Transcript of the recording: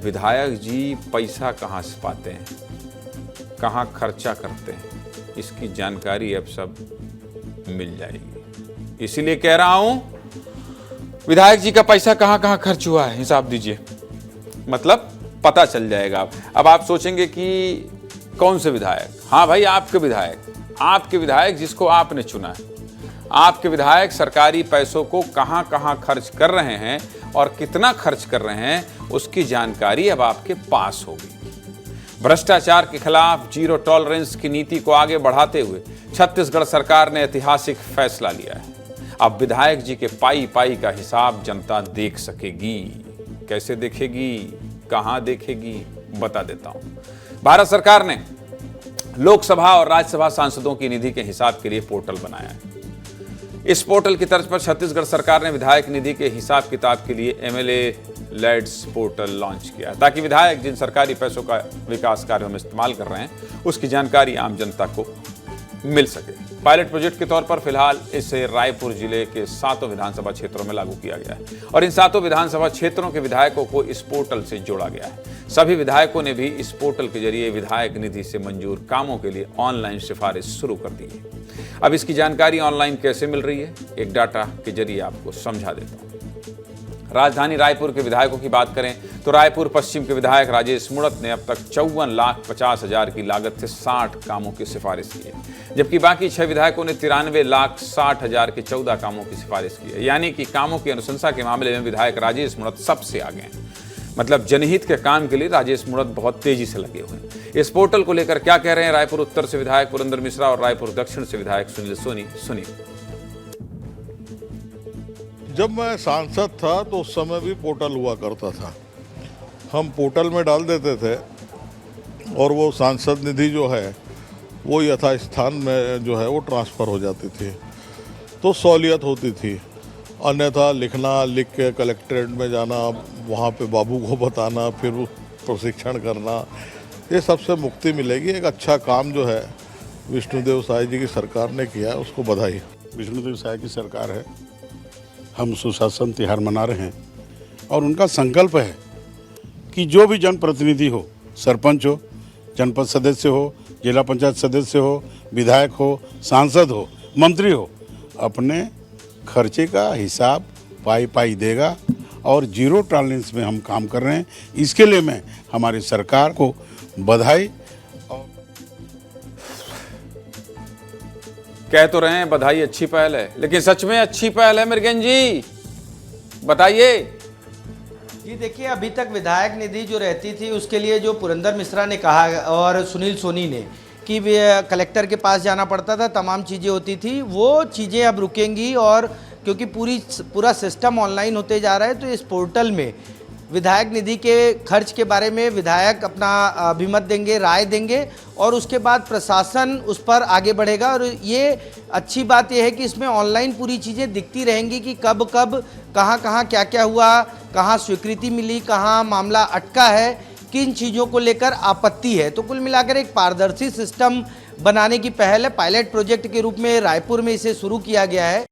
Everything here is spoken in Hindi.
विधायक जी पैसा कहाँ से पाते हैं, कहाँ खर्चा करते हैं, इसकी जानकारी अब सब मिल जाएगी। इसीलिए कह रहा हूं, विधायक जी का पैसा कहाँ कहाँ खर्च हुआ है हिसाब दीजिए, मतलब पता चल जाएगा। अब आप सोचेंगे कि कौन से विधायक? हाँ भाई, आपके विधायक जिसको आपने चुना है, आपके विधायक सरकारी पैसों को कहाँ कहाँ खर्च कर रहे हैं और कितना खर्च कर रहे हैं, उसकी जानकारी अब आपके पास होगी। भ्रष्टाचार के खिलाफ जीरो टॉलरेंस की नीति को आगे बढ़ाते हुए छत्तीसगढ़ सरकार ने ऐतिहासिक फैसला लिया है। अब विधायक जी के पाई पाई का हिसाब जनता देख सकेगी। कैसे देखेगी, कहां देखेगी, बता देता हूं। भारत सरकार ने लोकसभा और राज्यसभा सांसदों की निधि के हिसाब के लिए पोर्टल बनाया है। इस पोर्टल की तर्ज पर छत्तीसगढ़ सरकार ने विधायक निधि के हिसाब किताब के लिए एमएलए लेड्स पोर्टल लॉन्च किया, ताकि विधायक जिन सरकारी पैसों का विकास कार्यों में इस्तेमाल कर रहे हैं उसकी जानकारी आम जनता को मिल सके। पायलट प्रोजेक्ट के तौर पर फिलहाल इसे रायपुर जिले के 7 विधानसभा क्षेत्रों में लागू किया गया है और इन 7 विधानसभा क्षेत्रों के विधायकों को इस पोर्टल से जोड़ा गया है। सभी विधायकों ने भी इस पोर्टल के जरिए विधायक निधि से मंजूर कामों के लिए ऑनलाइन सिफारिश शुरू कर दी है। अब इसकी जानकारी ऑनलाइन कैसे मिल रही है, एक डाटा के जरिए आपको समझा देता हूं। राजधानी रायपुर के विधायकों की बात करें तो रायपुर पश्चिम के विधायक राजेश मुणत ने अब तक 54,50,000 की लागत से 60 कामों की सिफारिश की है, जबकि बाकी 6 विधायकों ने 93,60,000 के 14 कामों की सिफारिश की है। यानी कि कामों की अनुशंसा के मामले में विधायक राजेश मुणत सबसे आगे हैं। मतलब जनहित के काम के लिए राजेश मुणत बहुत तेजी से लगे हुए हैं। इस पोर्टल को लेकर क्या कह रहे हैं रायपुर उत्तर से विधायक पुरंदर मिश्रा और रायपुर दक्षिण से विधायक सुनील सोनी, सुनिए। जब मैं सांसद था तो उस समय भी पोर्टल हुआ करता था। हम पोर्टल में डाल देते थे और वो सांसद निधि जो है वो यथास्थान में जो है वो ट्रांसफ़र हो जाती थी, तो सहूलियत होती थी। अन्यथा लिख के कलेक्ट्रेट में जाना, वहाँ पे बाबू को बताना, फिर प्रशिक्षण करना, ये सबसे मुक्ति मिलेगी। एक अच्छा काम जो है विष्णुदेव साय जी की सरकार ने किया है, उसको बधाई। विष्णुदेव साय की सरकार है, हम सुशासन तिहार मना रहे हैं और उनका संकल्प है कि जो भी जनप्रतिनिधि हो, सरपंच हो, जनपद सदस्य हो, जिला पंचायत सदस्य हो, विधायक हो, सांसद हो, मंत्री हो, अपने खर्चे का हिसाब पाई देगा और जीरो टॉलरेंस में हम काम कर रहे हैं। इसके लिए मैं हमारी सरकार को बधाई। कह तो रहे हैं बधाई अच्छी पहल है, लेकिन सच में अच्छी पहल है मृगेन जी? बताइए जी। देखिए, अभी तक विधायक निधि जो रहती थी उसके लिए जो पुरंदर मिश्रा ने कहा और सुनील सोनी ने कि कलेक्टर के पास जाना पड़ता था, तमाम चीज़ें होती थी, वो चीज़ें अब रुकेंगी। और क्योंकि पूरा सिस्टम ऑनलाइन होते जा रहा है, तो इस पोर्टल में विधायक निधि के खर्च के बारे में विधायक अपना अभिमत देंगे, राय देंगे और उसके बाद प्रशासन उस पर आगे बढ़ेगा। और ये अच्छी बात यह है कि इसमें ऑनलाइन पूरी चीज़ें दिखती रहेंगी कि कब कहाँ क्या हुआ, कहाँ स्वीकृति मिली, कहाँ मामला अटका है, किन चीज़ों को लेकर आपत्ति है। तो कुल मिलाकर एक पारदर्शी सिस्टम बनाने की पहल है। पायलट प्रोजेक्ट के रूप में रायपुर में इसे शुरू किया गया है।